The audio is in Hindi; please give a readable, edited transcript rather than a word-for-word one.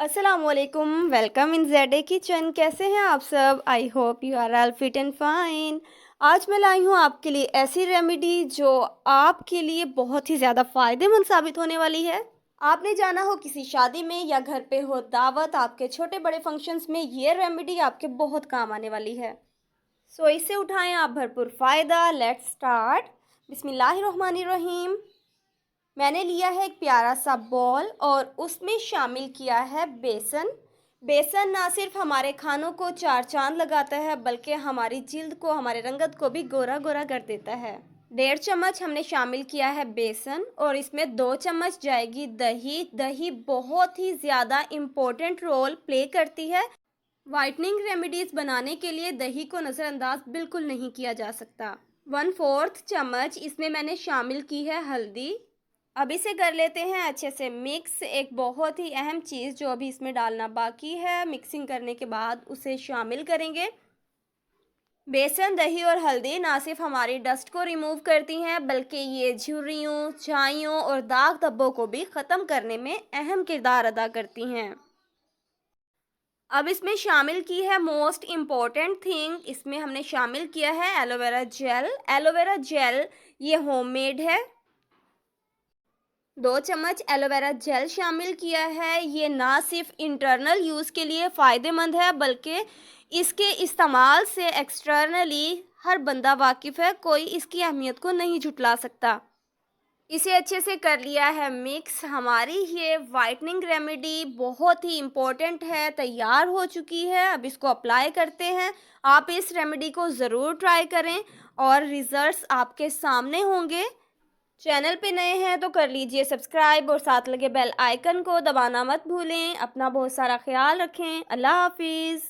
अस्सलामुअलैकुम, वेलकम इन ज़ेड किचन। कैसे हैं आप सब? I hope you are all fit and fine. आज मैं लाई हूँ आपके लिए ऐसी रेमेडी जो आपके लिए बहुत ही ज़्यादा फ़ायदेमंद साबित होने वाली है। आपने जाना हो किसी शादी में या घर पे हो दावत, आपके छोटे बड़े फंक्शंस में ये रेमेडी आपके बहुत काम आने वाली है। सो इससे उठाएं आप भरपूर फ़ायदा। Let's start. बिस्मिल्लाहिर्रहमानिर्रहीम। मैंने लिया है एक प्यारा सा बॉल और उसमें शामिल किया है बेसन। बेसन ना सिर्फ हमारे खानों को चार चांद लगाता है बल्कि हमारी जिल्द को, हमारे रंगत को भी गोरा गोरा कर देता है। 1.5 चम्मच हमने शामिल किया है बेसन और इसमें 2 चम्मच जाएगी दही। दही बहुत ही ज़्यादा इम्पोर्टेंट रोल प्ले करती है। वाइटनिंग रेमेडीज़ बनाने के लिए दही को नज़रअंदाज बिल्कुल नहीं किया जा सकता। 1/4 चम्मच इसमें मैंने शामिल की है हल्दी। अब इसे कर लेते हैं अच्छे से मिक्स। एक बहुत ही अहम चीज़ जो अभी इसमें डालना बाकी है, मिक्सिंग करने के बाद उसे शामिल करेंगे। बेसन, दही और हल्दी ना सिर्फ हमारी डस्ट को रिमूव करती हैं बल्कि ये झुर्रियों, झाइयों और दाग धब्बों को भी ख़त्म करने में अहम किरदार अदा करती हैं। अब इसमें शामिल की है मोस्ट इम्पॉर्टेंट थिंग, इसमें हमने शामिल किया है एलोवेरा जेल। एलोवेरा जेल ये होममेड है। 2 चम्मच एलोवेरा जेल शामिल किया है। ये ना सिर्फ इंटरनल यूज़ के लिए फ़ायदेमंद है बल्कि इसके इस्तेमाल से एक्सटर्नली हर बंदा वाकिफ़ है, कोई इसकी अहमियत को नहीं झुटला सकता। इसे अच्छे से कर लिया है मिक्स। हमारी ये वाइटनिंग रेमेडी बहुत ही इम्पोर्टेंट है, तैयार हो चुकी है। अब इसको अप्लाई करते हैं। आप इस रेमेडी को ज़रूर ट्राई करें और रिज़ल्ट्स आपके सामने होंगे। चैनल पे नए हैं तो कर लीजिए सब्सक्राइब और साथ लगे बेल आइकन को दबाना मत भूलें। अपना बहुत सारा ख्याल रखें। अल्लाह हाफिज़।